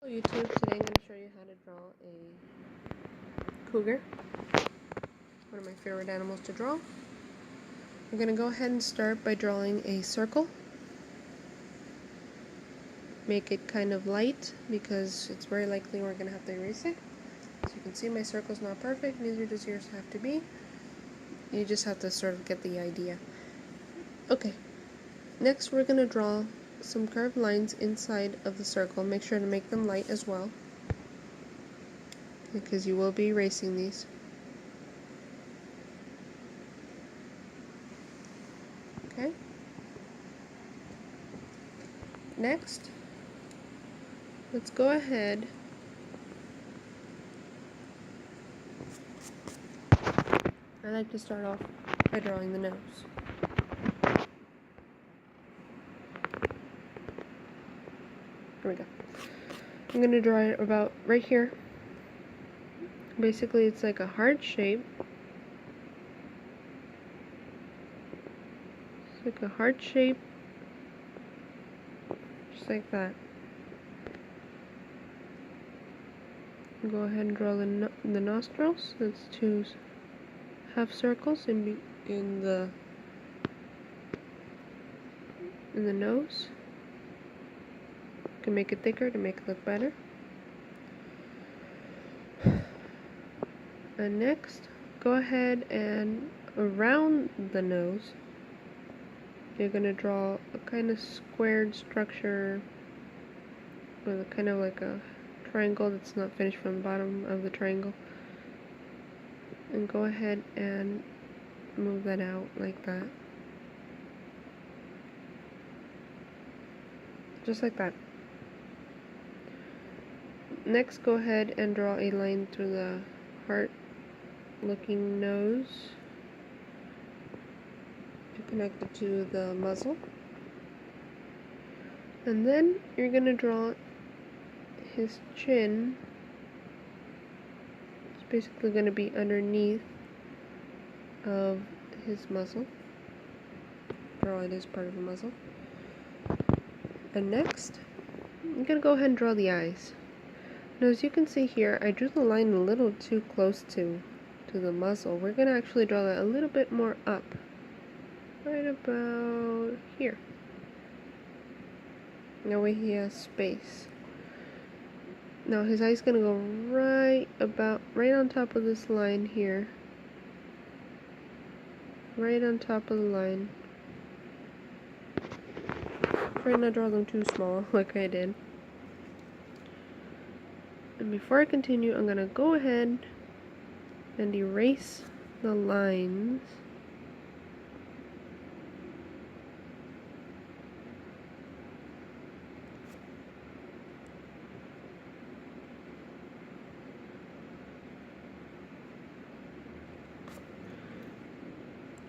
Hello YouTube, today I'm going to show you how to draw a cougar, one of my favorite animals to draw. I'm going to go ahead and start by drawing a circle. Make it kind of light because it's very likely we're going to have to erase it. So you can see my circle's not perfect, neither does yours have to be. You just have to sort of get the idea. Okay, next we're going to draw some curved lines inside of the circle. Make sure to make them light as well, because you will be erasing these. Okay. Next, let's go ahead I like to start off by drawing the nose. Here we go. I'm going to draw it about right here. Basically, it's like a heart shape. It's like a heart shape, just like that. Go ahead and draw the nostrils. That's two half circles in the nose. You can make it thicker to make it look better. And next, go ahead and around the nose, you're going to draw a kind of squared structure with a kind of like a triangle that's not finished from the bottom of the triangle. And go ahead and move that out like that. Just like that. Next, go ahead and draw a line through the heart-looking nose to connect it to the muzzle. And then you're going to draw his chin. It's basically going to be underneath of his muzzle. Draw it as part of the muzzle. And next, I'm going to go ahead and draw the eyes. Now, as you can see here, I drew the line a little too close to the muzzle. We're going to actually draw that a little bit more up. Right about here. That way he has space. Now his eye's going to go right on top of this line here. Right on top of the line. Try not to draw them too small like I did. And before I continue, I'm going to go ahead and erase the lines.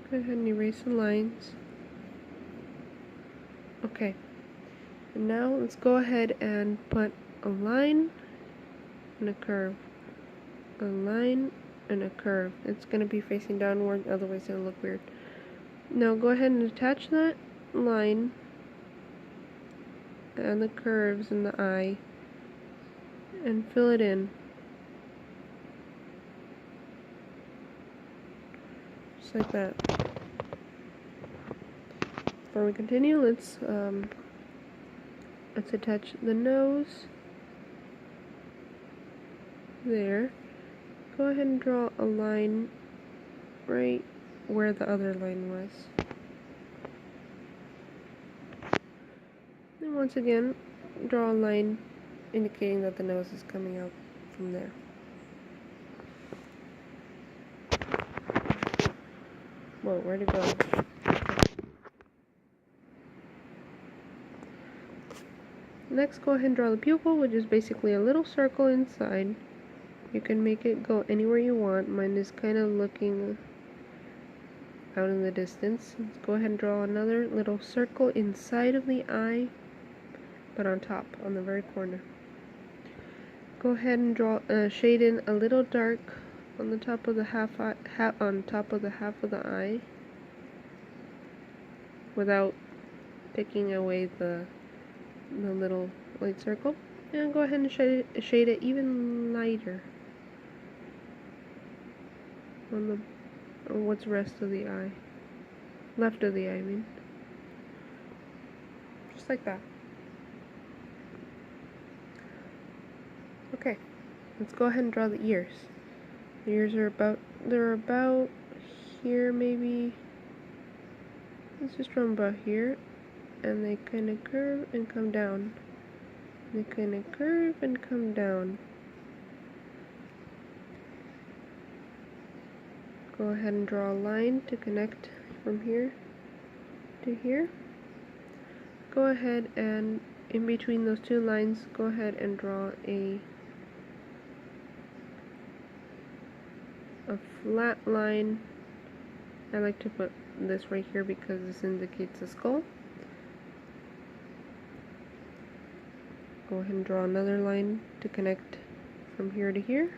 Go ahead and erase the lines. Okay. And now let's go ahead and put a line and a curve. A line and a curve. It's going to be facing downward, otherwise it'll look weird. Now go ahead and attach that line and the curves in the eye and fill it in. Just like that. Before we continue, let's attach the nose there. Go ahead and draw a line right where the other line was. And once again, draw a line indicating that the nose is coming out from there. Whoa, where'd it go? Next, go ahead and draw the pupil, which is basically a little circle inside. You can make it go anywhere you want. Mine is kind of looking out in the distance. Let's go ahead and draw another little circle inside of the eye, but on top, on the very corner. Go ahead and draw shade in a little dark on the top of the half of the eye, without taking away the little light circle, And go ahead and shade it even lighter on the, or what's the rest of the eye. Left of the eye, I mean. Just like that. Okay, let's go ahead and draw the ears. The ears are they're about here maybe. Let's just draw them about here. And they kind of curve and come down. They kind of curve and come down. Go ahead and draw a line to connect from here to here. Go ahead and in between those two lines, go ahead and draw a flat line. I like to put this right here because this indicates a skull. Go ahead and draw another line to connect from here to here.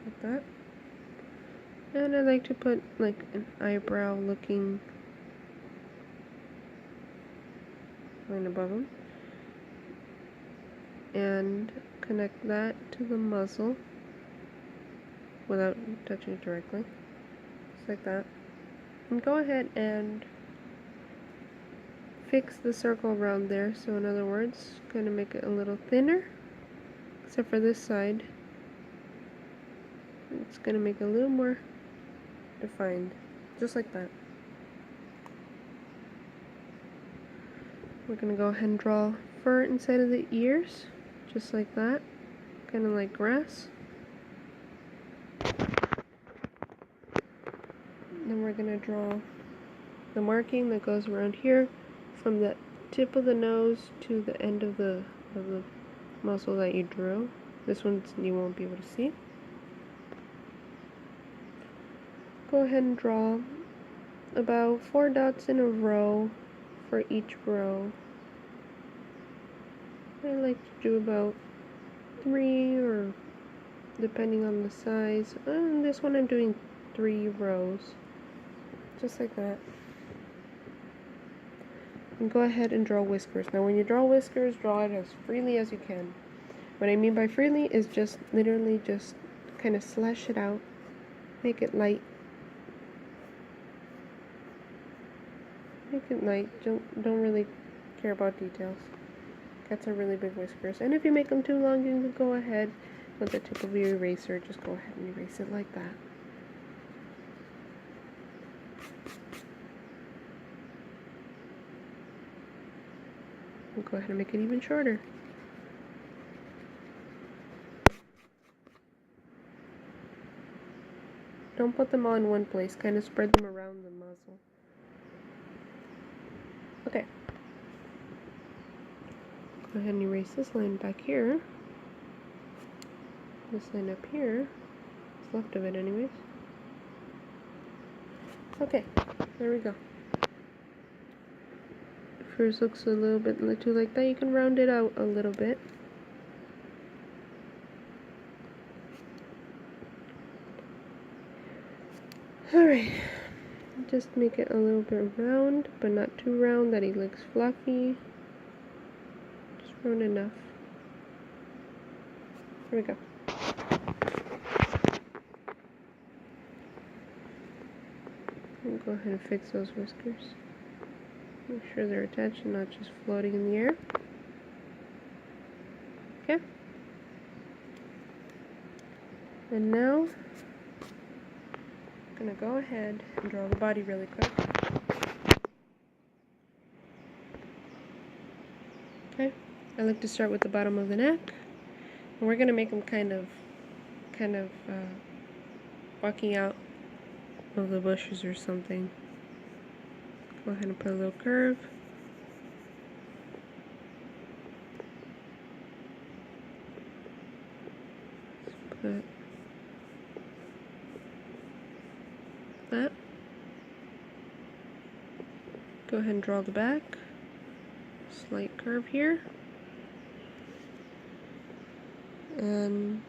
Like that. And I like to put like an eyebrow looking line above them. And connect that to the muzzle without touching it directly. Just like that. And go ahead and fix the circle around there. So in other words, kind of make it a little thinner, except for this side. It's going to make it a little more defined, just like that. We're going to go ahead and draw fur inside of the ears, just like that, kind of like grass. Then we're going to draw the marking that goes around here from the tip of the nose to the end of the muscle that you drew. This one you won't be able to see. Go ahead and draw about 4 dots in a row for each row. I like to do about 3, or depending on the size. This one I'm doing 3 rows, just like that. And go ahead and draw whiskers. Now when you draw whiskers, draw it as freely as you can. What I mean by freely is just literally just kind of slash it out, make it light. Make it light. Don't really care about details. Cats are really big whiskers. And if you make them too long, you can go ahead with the tip of your eraser. Just go ahead and erase it like that. And go ahead and make it even shorter. Don't put them all in one place. Kind of spread them around the muzzle. Okay. Go ahead and erase this line back here. This line up here. What's left of it anyways. Okay, there we go. If yours looks a little bit too like that, you can round it out a little bit. Alright, just make it a little bit round, but not too round that he looks fluffy. Just round enough. Here we go. And go ahead and fix those whiskers. Make sure they're attached and not just floating in the air. Okay. And now I'm gonna go ahead and draw the body really quick. Okay. I like to start with the bottom of the neck, and we're gonna make them kind of walking out of the bushes or something. Go ahead and put a little curve. Put that. Go ahead and draw the back. Slight curve here. And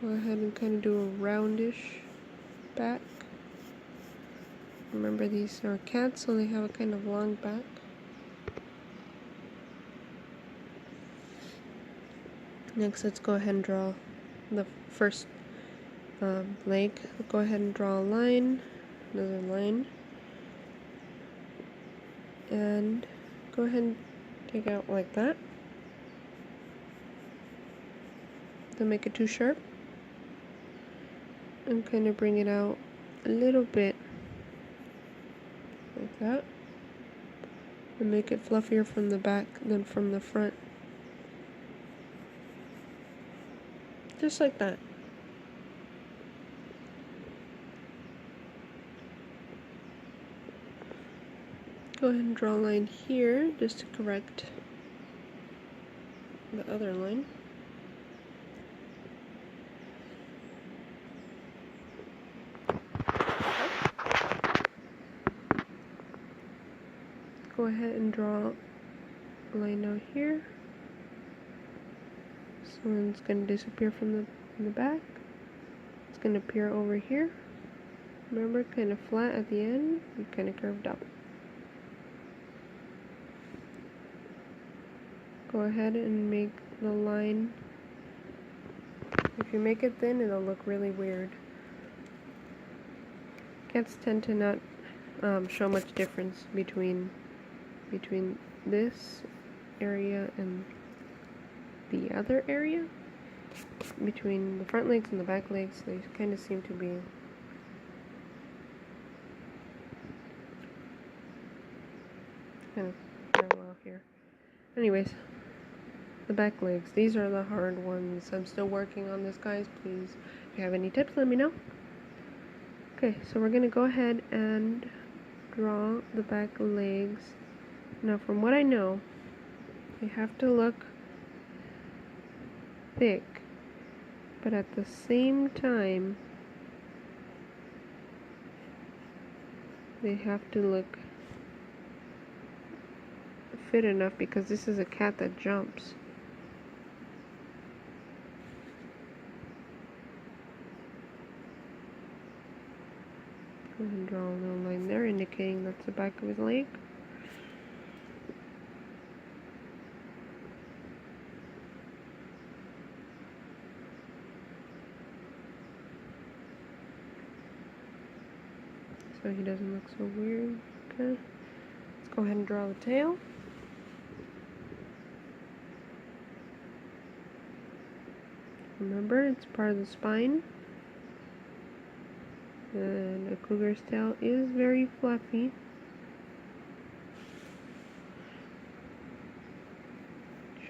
go ahead and kind of do a roundish back. Remember, these are cats, so they have a kind of long back. Next, let's go ahead and draw the first leg. Go ahead and draw a line, another line, and go ahead and take out like that. Don't make it too sharp, and kind of bring it out a little bit like that, and make it fluffier from the back than from the front, just like that. Go ahead and draw a line here just to correct the other line. Go ahead and draw a line out here. This one's going to disappear from the back. It's going to appear over here. Remember, kind of flat at the end and kind of curved up. Go ahead and make the line. If you make it thin, it'll look really weird. Cats tend to not show much difference between this area and the other area. Between the front legs and the back legs, they kind of seem to be kind of parallel here. Anyways, the back legs, these are the hard ones. I'm still working on this, guys. Please, if you have any tips, let me know. Okay, so we're gonna go ahead and draw the back legs. Now, from what I know, they have to look thick, but at the same time, they have to look fit enough, because this is a cat that jumps. Go ahead and draw a little line there, indicating that's the back of his leg. So he doesn't look so weird. Okay. Let's go ahead and draw the tail. Remember, it's part of the spine. And a cougar's tail is very fluffy.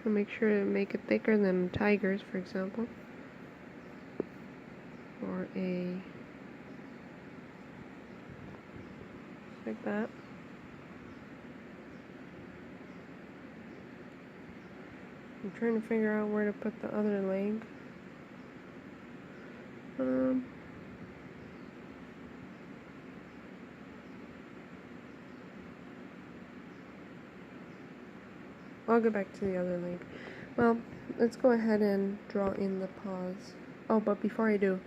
So make sure to make it thicker than tigers, for example. Or like that. I'm trying to figure out where to put the other leg. I'll get back to the other leg. Well, let's go ahead and draw in the paws. Oh, but before I do,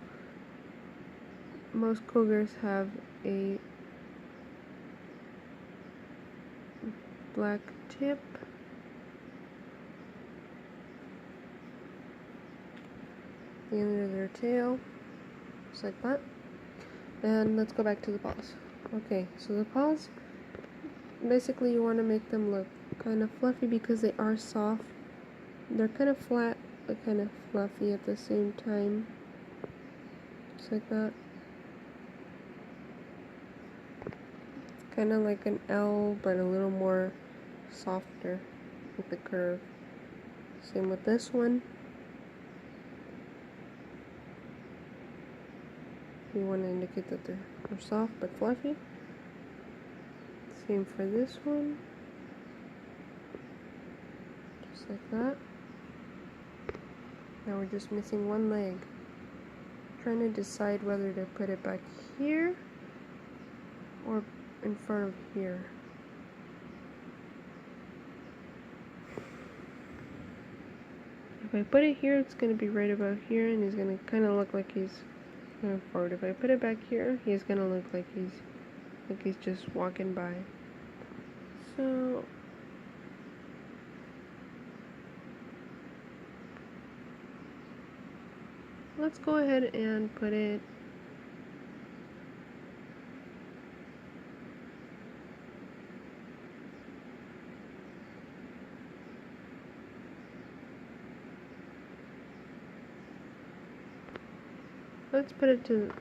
most cougars have a black tip. The end of their tail, just like that. And let's go back to the paws. Okay, so the paws, basically you want to make them look kind of fluffy because they are soft. They're kind of flat, but kind of fluffy at the same time. Just like that. It's kind of like an L, but a little more softer with the curve. Same with this one. You want to indicate that they're soft but fluffy. Same for this one. Just like that. Now we're just missing one leg. Trying to decide whether to put it back here or in front of here. If I put it here, it's going to be right about here, and he's going to kind of look like he's going forward. If I put it back here, he's going to look like he's like he's just walking by. So let's go ahead and put it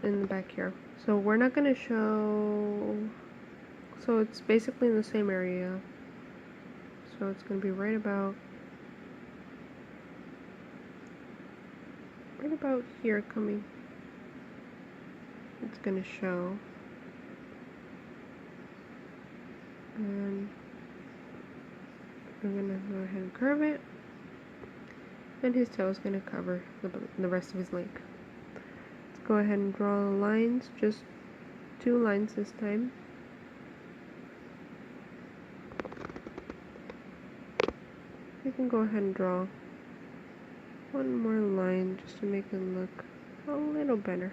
in the back here. So we're not going to show, so it's basically in the same area. So it's going to be right about here coming. It's going to show. And we're going to go ahead and curve it. And his tail is going to cover the rest of his leg. Let's go ahead and draw the lines, just 2 lines this time. You can go ahead and draw 1 more line just to make it look a little better.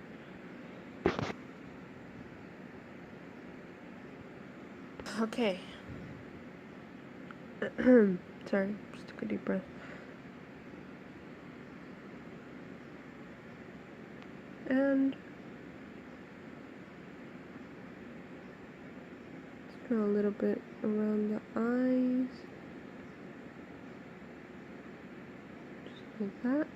Okay. Sorry, just took a deep breath. And let's draw a little bit around the eyes. Just like that.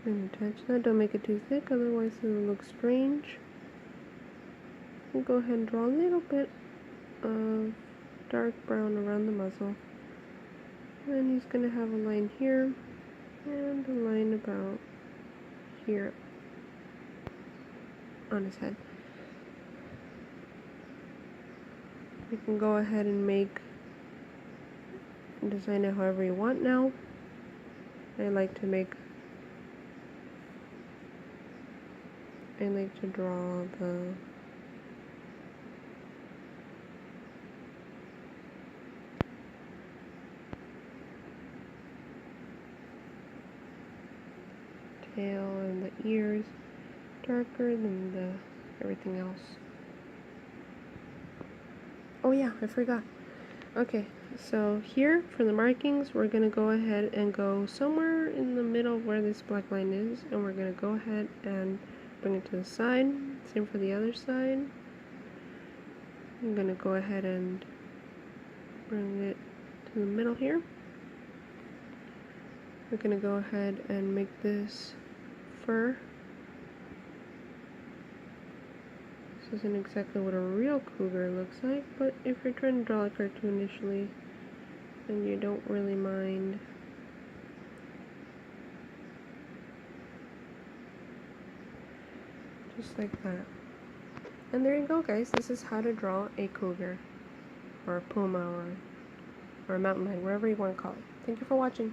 And attach that. Don't make it too thick, otherwise it will look strange. And go ahead and draw a little bit of dark brown around the muzzle. And he's going to have a line here and a line about here on his head. You can go ahead and design it however you want now. I like to draw the tail and the ears darker than everything else. Oh yeah, I forgot. Okay, so here for the markings, we're gonna go ahead and go somewhere in the middle where this black line is, and we're gonna go ahead and bring it to the side. Same for the other side. I'm gonna go ahead and bring it to the middle here. We're gonna go ahead and make this fur. This isn't exactly what a real cougar looks like, but if you're trying to draw a cartoonishly, then you don't really mind. Just like that. And there you go, guys. This is how to draw a cougar, or a puma, or a mountain lion, whatever you want to call it. Thank you for watching.